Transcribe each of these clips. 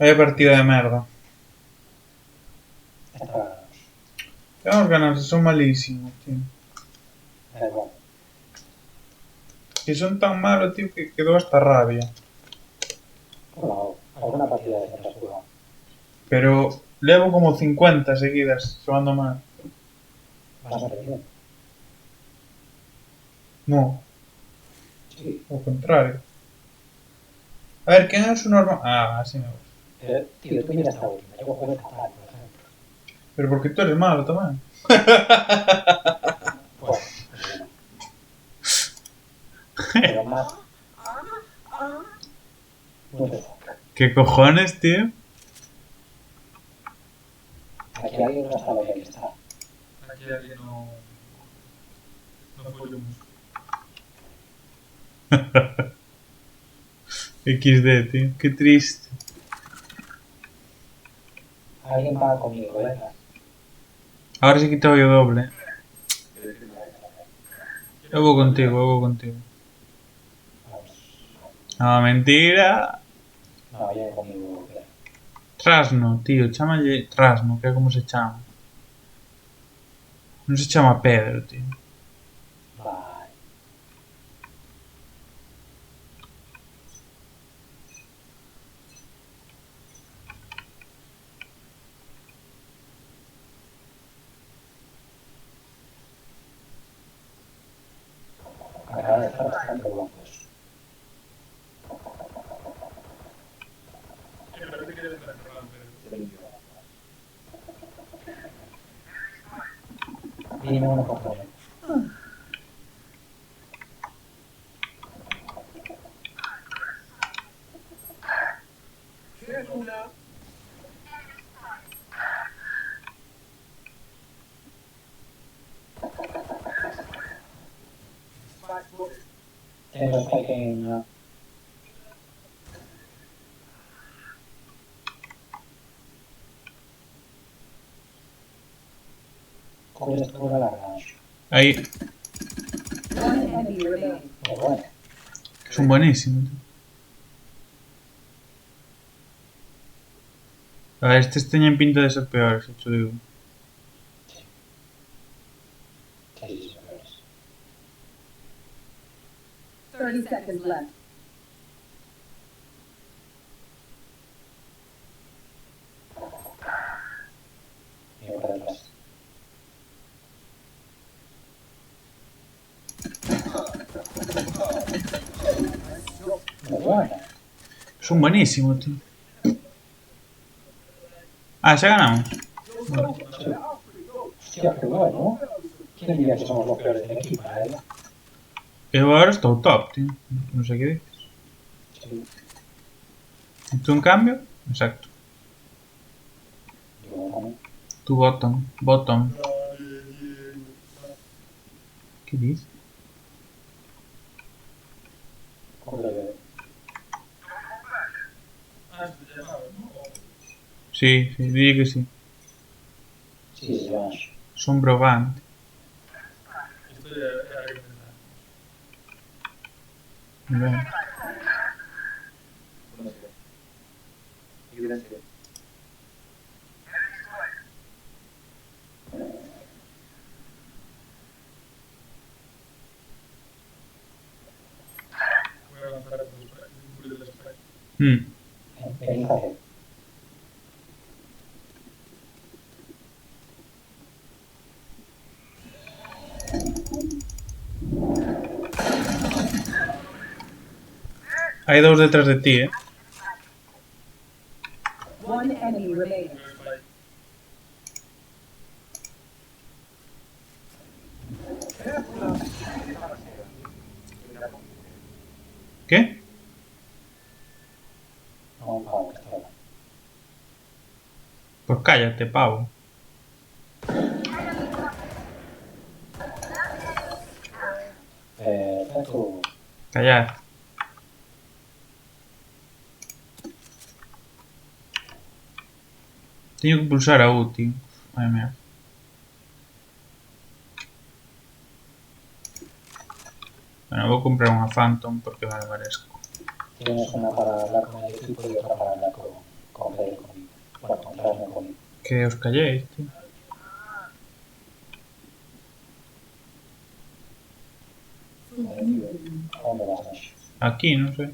Vaya partida de merda. Esta, Tenemos ganas, son malísimos, tío. da igual. Que son tan malos, tío, que quedó hasta rabia. Bueno, alguna partida de estas jugado. Pero levo como 50 seguidas, sonando mal. Bastante bien. No, Sí. ao contrario. A ver, ¿quién es su normal? Ah, así me gusta. Pero, tío, tú mira esta última. Yo jugué fatal, por ejemplo. Pero porque tú eres malo también. Bueno, eso sí no. Pero más... What the fuck. ¿Qué cojones, tío? Aquí alguien no está lo que hay que estar. Aquí alguien no fue mucho. XD, tío. Qué triste. Alguien paga conmigo, venga. Ahora sí que te yo doble. Eu vou contigo, eu vou contigo. Vamos. Ah, mentira. No, yo conmigo. Trasno, tío. Chámalle Trasno, que é como se chama. Non se chama Pedro, tío. Vale. Acaba de estar bastante blancos. Dime uno por uno. Tengo spike en... Cubra larga. Aí. Pues bueno. Son buenísimos, tío. A ver, estes teñen pinta de ser peores, te digo. Sí, peores. 30 seconds left. Vengo para atrás. Pues bueno. Son buenísimos, tío. Ah, xa ganamos. Vale. Sí. Hostia, qué bueno. ¿Quién diría que somos los peores del equipo, la verdad? Eu agora estou top, tío. Non sei que dices. Sí. E tú, en cambio? Exacto. Yo también. Tú bottom. Bottom. Que dices? Contra el... Sí, sí, diría que sí. Sí, vamos. Son Brogante. Ben. Hmm. Pensaje. Hai dous detrás de ti, eh. One enemy remaining. ¿Qué? No, un pavo que está hablando. Pues cállate, pavo. Perfecto. Callad. Teño que pulsar a U, tío. Ay, mierda. Bueno, vou comprar unha Phantom porque me lo merezco. Tienes una para hablar con el equipo y otra para hablar con Que os calléis, tío. ¿A dónde vas, Nash? Aquí, no sé.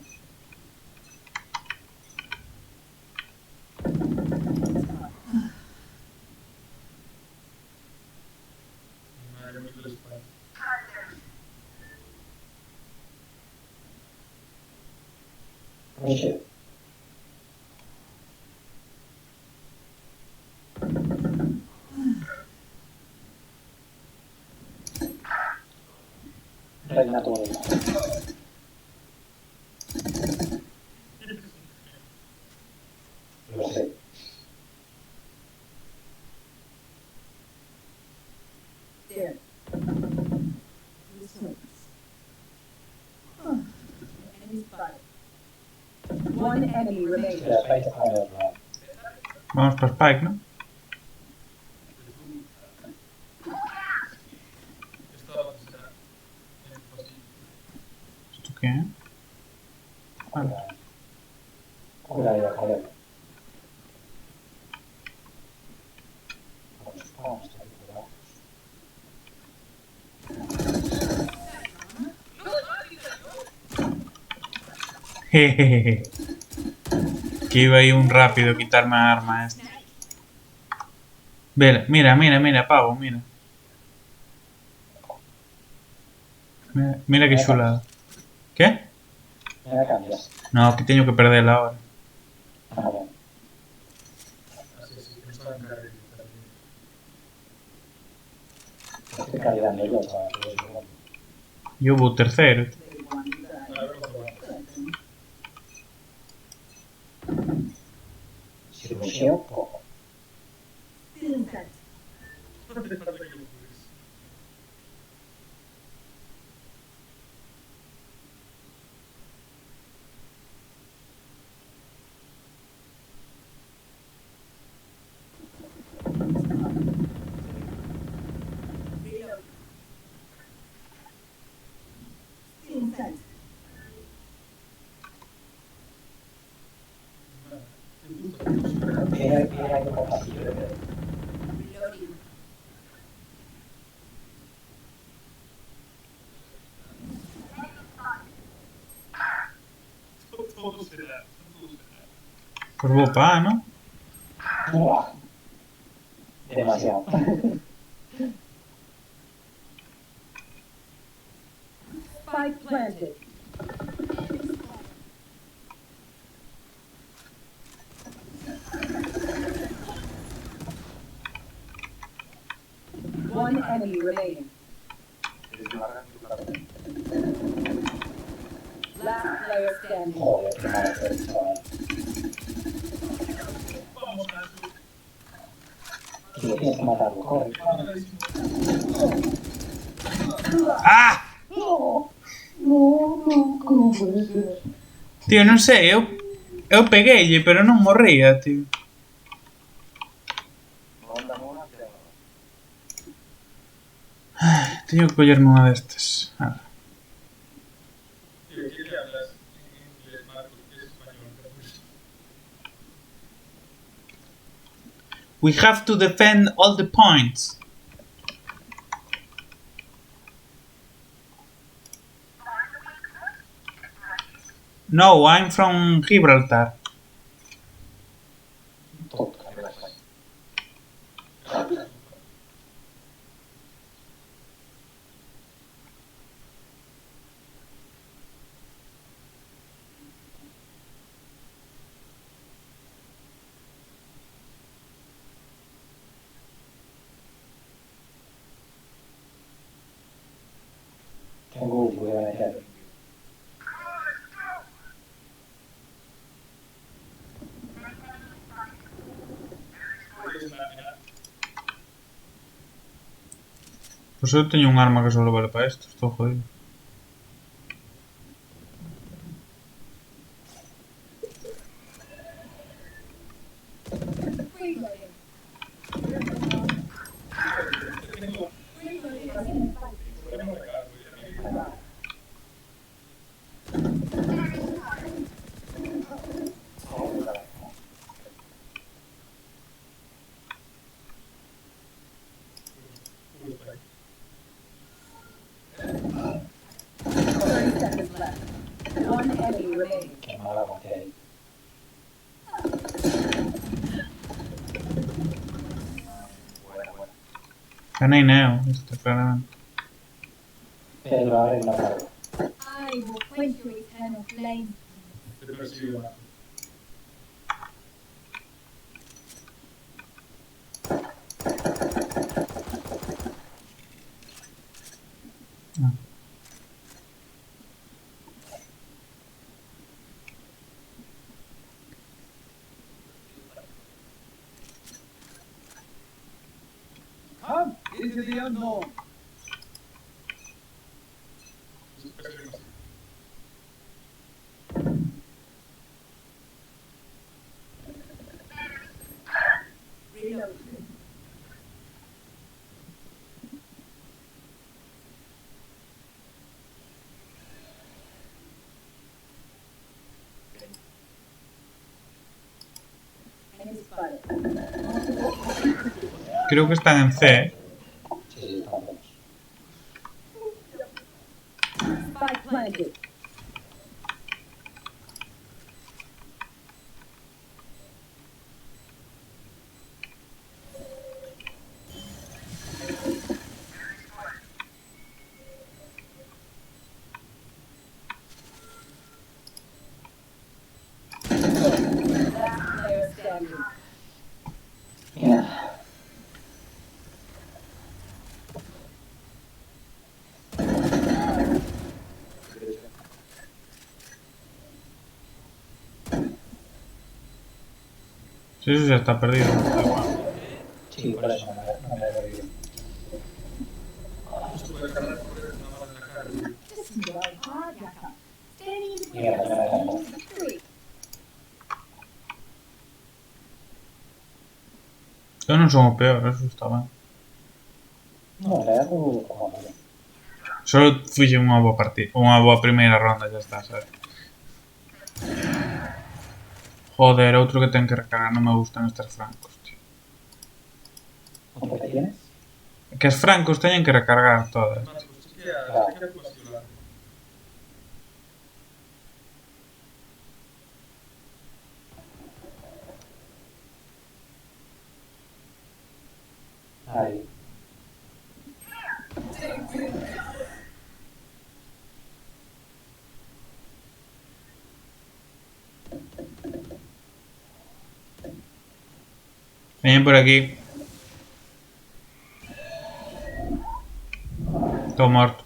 No sé. Reina todo el mundo. Lo sé. There. Enemy spotted. One enemy remaining. Espera, Spike está en el otro lado. Vamos para Spike, ¿no? ¿Esto qué, eh? Vale. Cuidado, joder. Vamos, cuidado. Jejeje. Que iba ahí un rápido a quitarme a arma este. Mira, pavo, mira. Mira que chulada. ¿Qué? Me la cambias. No, que teño que perderla ahora. Ah, bueno. Estoy calidando yo para que lo diga. Yo vou terceiro. Si rusheo, poco. Still intact. Reload. Still intact. Viene algo por pasillo, creo. Reloading. Pues vou pa A, ¿no? Buah. Demasiado. Spike planted. One enemy remaining. Last player standing. Joder, qué mal estoy, chaval. Tío, tienes que matarlo, corre. ¡Ah! Tío, non sei, eu pegueille, pero non morría, tío. Teño que collerme unha destas. Nada. We have to defend all the points. No, I'm from Gibraltar. Todo, tengo ulti, voy a meter. Pues eu teño un arma que solo vale para esto, estou jodido. Ganei Neo, isto claramente. Pero ahora en la tarde. I will quench your eternal flame. Te persigo. Ah. Come into the unknown. Reload. Enemy spotted. Creo que están en C. Sí, sí, estamos. Spike planted. Last player standing. Mira. Sí, eso ya está perdido. Da igual. Sí, por eso no me he perdido. Just go hard, Yaka. Standing in the Mierda, ya me he dejado. victory. Yo non son o peor, eso está ben. No, le he dado como malo. Solo fixe unha boa partida, unha boa primeira ronda, xa está, sabes? Joder, outro que ten que recargar, non me gustan estes francos, tío. ¿Cuánto te tienes? Que os francos teñen que recargar todas. Marcos, chequea tu pasión. Ahí. Veñen por aquí. Todo morto.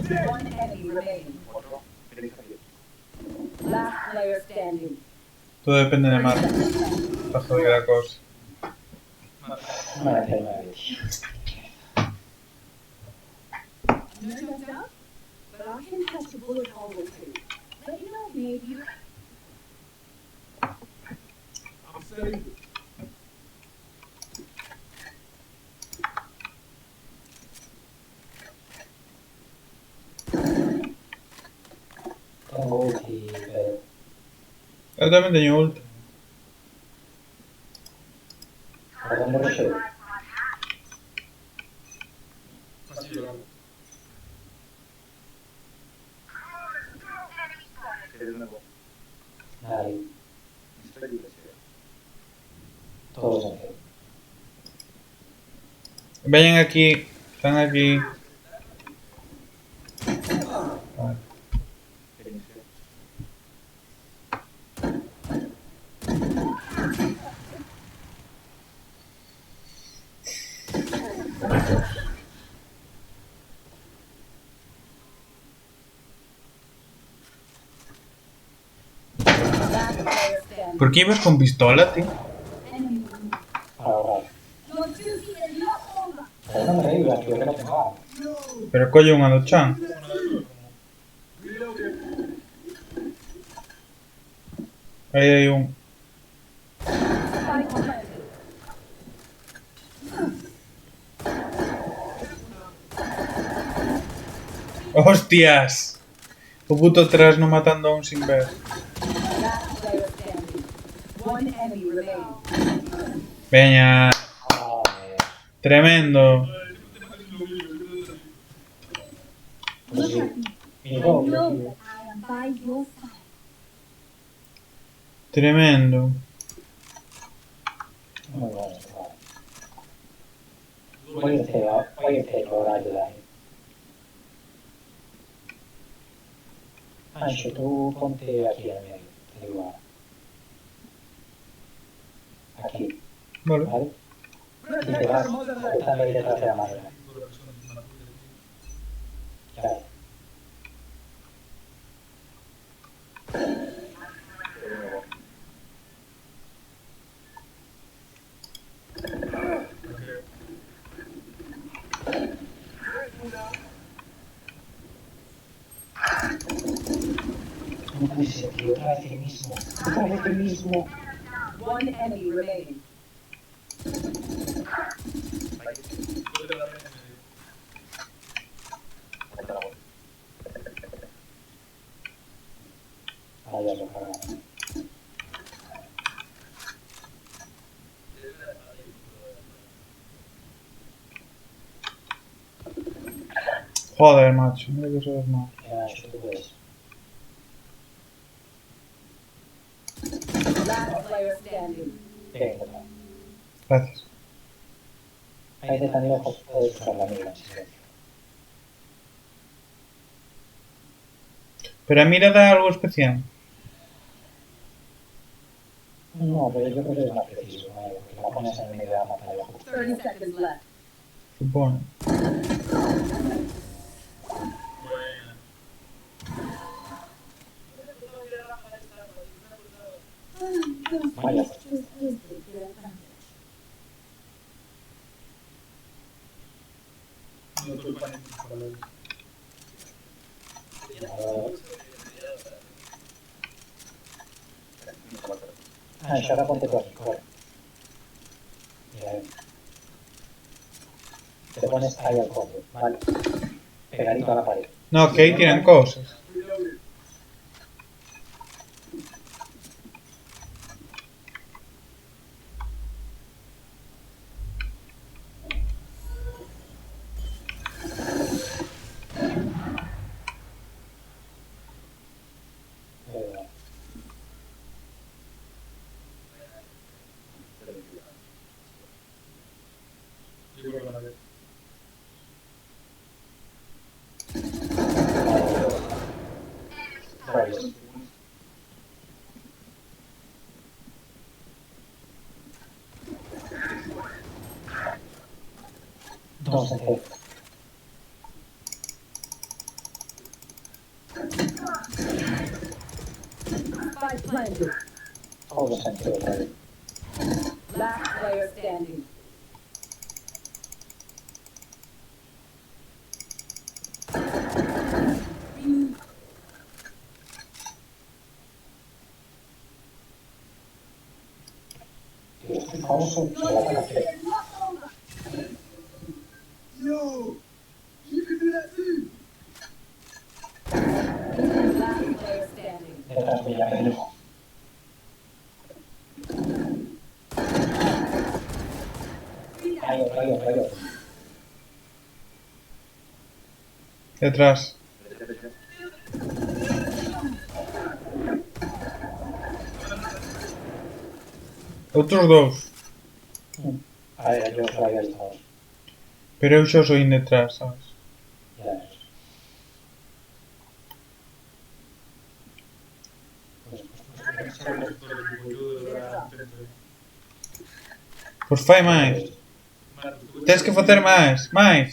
One enemy remaining. Last player standing. Todo depende de Marco. Para joder la cosa. No me hace nada. Know yourself? But I can touch a bullet hole or two. Let me know, maybe. I'm setting. Tengo ulti, pero... Eu tamén teño ult. ¿Por dónde rusheo? Pasillo largo. Ahí. Todos en C. Veñen aquí. Están aquí. Vale. Last player standing. ¿Por qué ibas con pistola, tío? Enemy. Para ahorrar. Your duty is not over. Pero no me reíba, tío, que no tengo arma. Pero colle unha do chan. Aí hai un. Spike ¡Hostias! Un puto trasno matando a un sin ver. Last player standing. One enemy remaining. Veña. Joder. Tremendo. Pues sí. I Hijo, know sí. that I am by your side. Tremendo. Muy bueno, chaval. Voy a irte yo a ayudar. Ancho, tú ponte aquí en medio. Te digo ahora. Aquí, Vale. ¿vale? Y te vas cortando ahí detrás de la madera. Claro. No puede ser, tío. Otra vez el mismo. Otra vez el mismo. One enemy remaining. Ah, ya lo cagamos. Joder, macho. Mira que eso es malo. Ya, Ancho, tú puedes. Last player standing. Venga, otra. Gracias. Ahí de tan lejos puedes usar la mira en silencio. Pero a mira da algo especial. No, pero yo creo que es más preciso, ¿no? Porque la pones en el medio de la pantalla justo. 30 seconds left. Supone. Vaya. Ancho, ahora ponte tú aquí, corre. Mira, ven. Te pones ahí al fondo, ¿vale? Pegadito a la pared. No, que ahí tienen cosas. Eh, Vale. Dos en C. Spike planted. Todos en C otra vez. Last player standing. Tío, estoy famoso, se la van a hacer. Yo! You can do that too! Last player standing. Detrás de ella, medio. Hay otro, hay otro, hay otro. Detrás. Outros dous. A ver, yo solo había visto dos. Pero eu xo soy detrás, sabes? Ya ves. Pois fai máis. Tens que facer máis. Máis.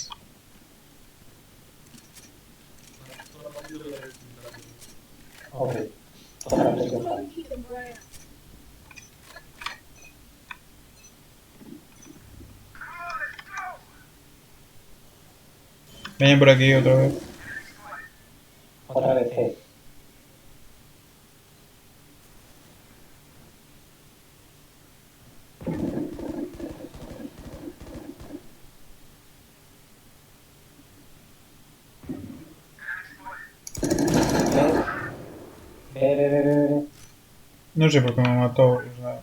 Ok. Otra vez yo fallo. Veñen por aquí outra vez. Otra vez C. Ve. No sé por qué me mató. O sea,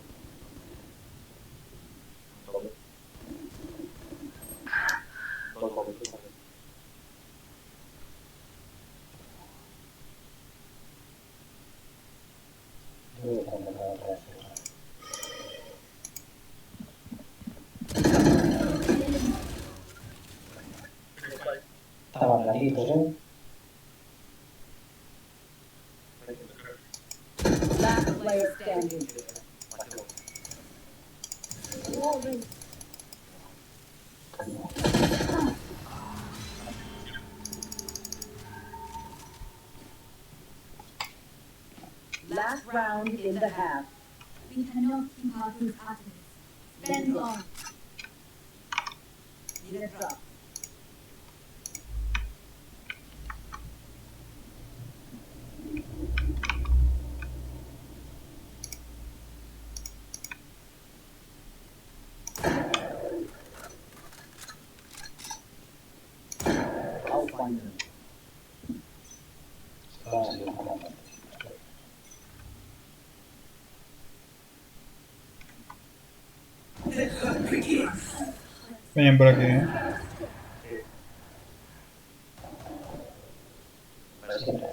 Estaban blanditos, ¿eh? Last player standing. Last round in the half. We cannot keep our goods out of this. Bend long. Need a drop. I'll find them. Estaban así, como... venían por aquí, ¿eh? Siempre.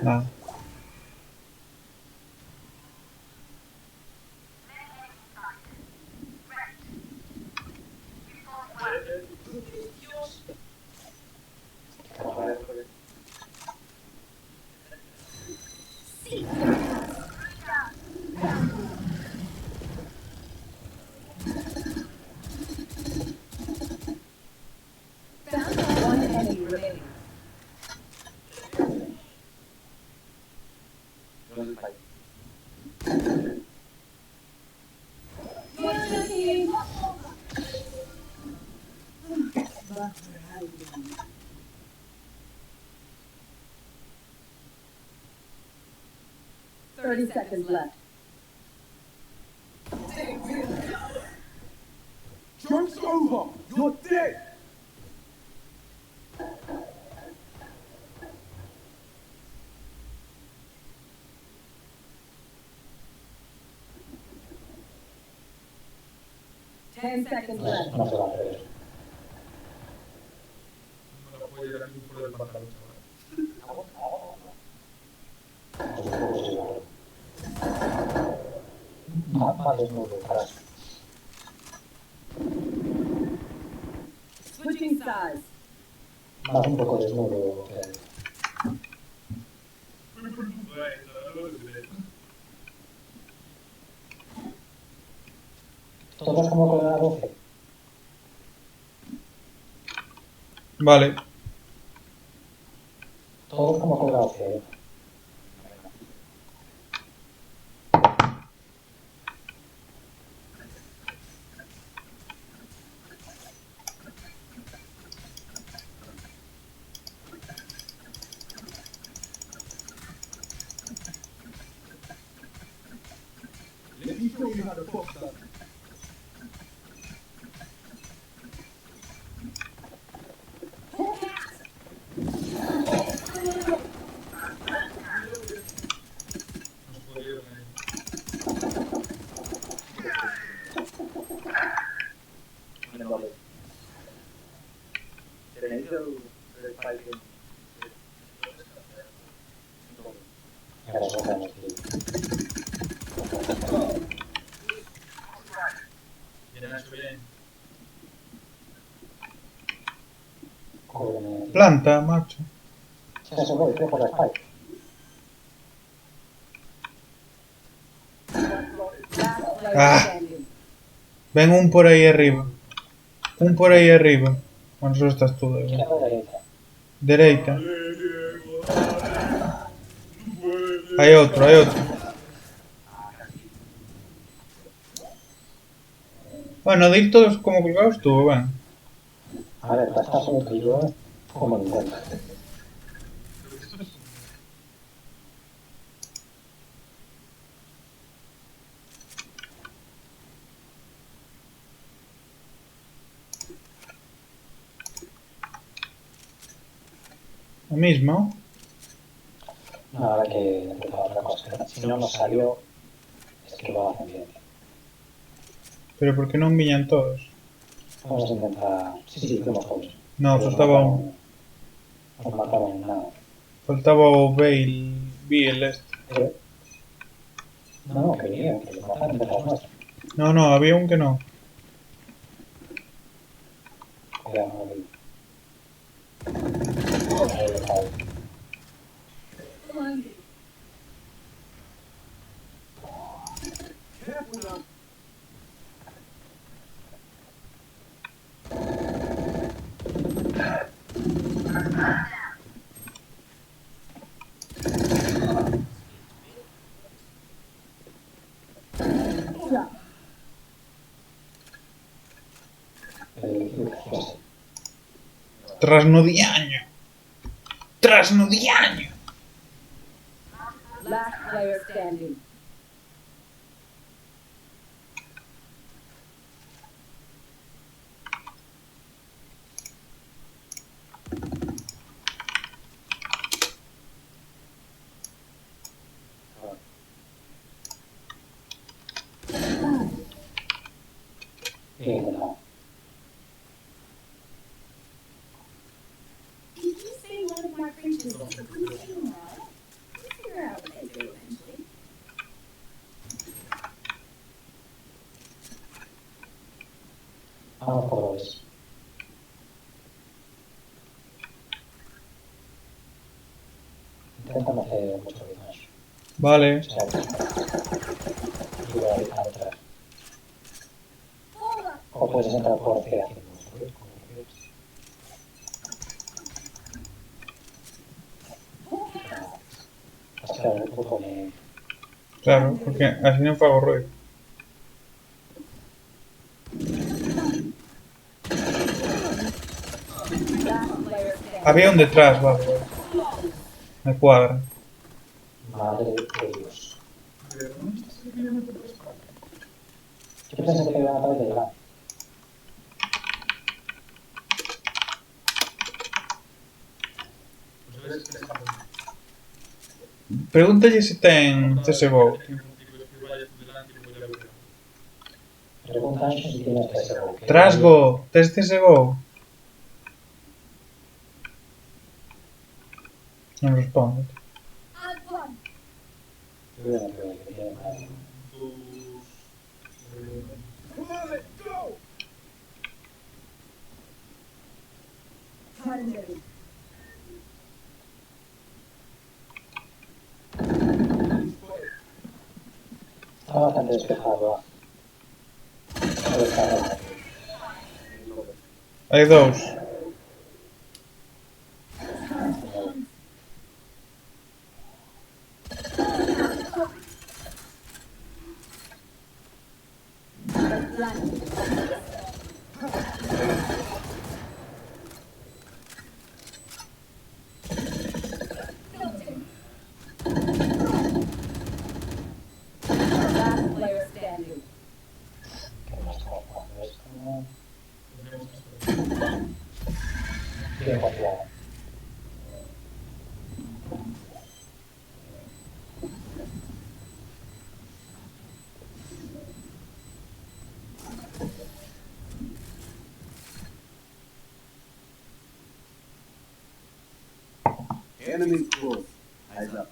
Nada. One enemy remaining. Thirty seconds left. Joke's over. You're dead. Ten seconds left. No se va a perder. Más desnudo, atrás. Switching sides. Más un poco desnudo. Todos como con la 12. Vale. Todos como con la 12, ¿eh? Let me show you how to box that. Ahora se va a meter. Cúbreme. Planta, macho. Ya se voy, creo por la spike. Last player Ah. standing. Ven un por ahí arriba. Un por ahí arriba. Bueno, solo estás tú, de Izquierda verdad. o derecha. Derecha. Hay otro, hay otro. Bueno, de ir todos como colgados tú, ven. A ver, para estar solo tú y yo, como lo encuentras. Lo mismo. Nada, que intentar otra cosa. Si no nos salió, es que lo hacen bien. Pero ¿por qué no enviñan todos? Vamos a intentar... Sí, fuimos todos. No, Pero faltaba un. nos mataron en nada. Faltaba o Bale. Bill este. Pero... No, que vinieron, que los mataron de las nuestras. No, había un que no. Cuidado, no vi. Blinded. Pues, Trasnudiaño. Trasnudiaño. Last player standing. bien intentado. Did you say one of my creatures is a goofy mod? We'll figure out what they do eventually. Vamos por dobles. Intenta no hacer mucho ruido en eso. Vale. O sea, y voy a dejar atrás. Hold up. O puedes entrar por C haciendo mucho ruido, como quieras. Hasta el grupo me... Claro, porque así no pago ruido. Last player standing. Había un detrás, vale. Me cuadra. Madre de Dios. Yo pensé que iban a través de llegar. Pregúntalle si ten CSGO. Pregunta a si tienes PSO. Trasgo, ¿tes CSGO? No responde. I've won. Yo no creo que tiene nada. Come on, let's go! Target. Está bastante despejado. Solo está rojo. Hay dos. Last player standing. ¿Qué más estamos jugando esto? Bien jugado. Enemy close. Eyes up.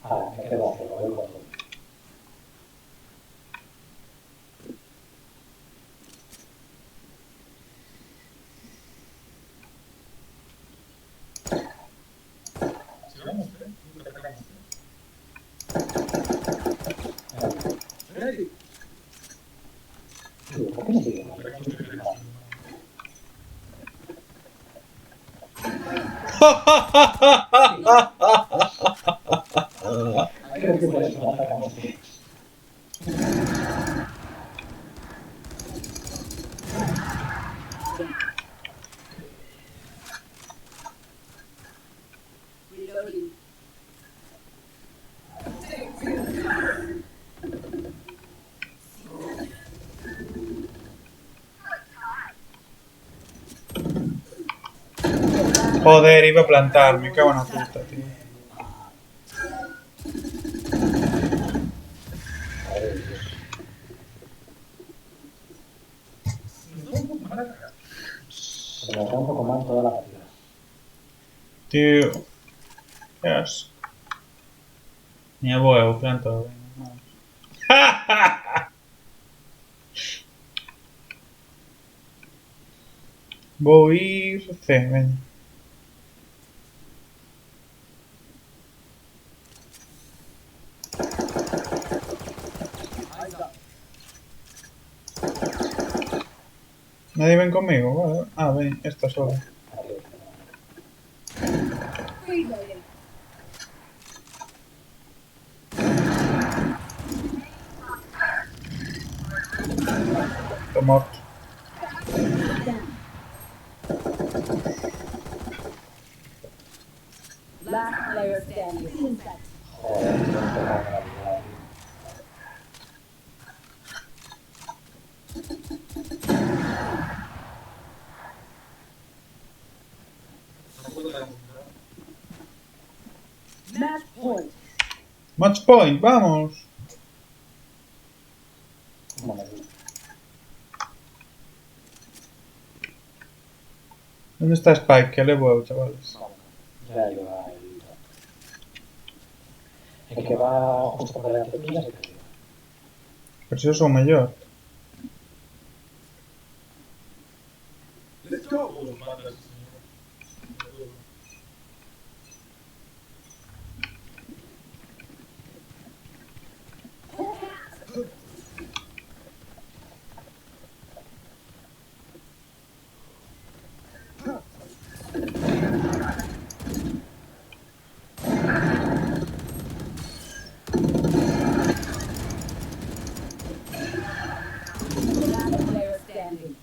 Ah, me quedo a cero, vuelvo a cero. Ready. Tío, ¿por qué me sigue? Creo que por eso no atacamos bien. Reloading. Joder, iba a plantar, me cago en la puta, tío. Madre de Dios. Se nos da un poco mal toda la partida. Tío. Qué asco. Ni a huevo, plantado. Voy a ir C, venga. Nadie ven conmigo, vale. Ah, ven, esta sola. Reloading. Está muerto. Down. Last player standing. Inside. Joder, no me toca la vida. Match point. Match point, vamos. No me gusta. ¿Dónde está Spike? Que le huevo, chavales. Ya iba el... El que va justo por delante mía se perdió. Pero si yo soy mayor. Let's go. Last player standing.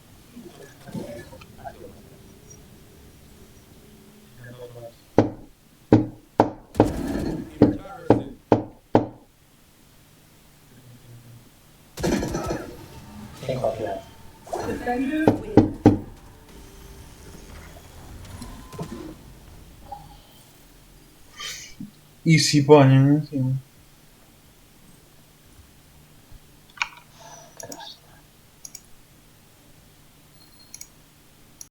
Cinco al final. Defenders win. Y si ponen encima.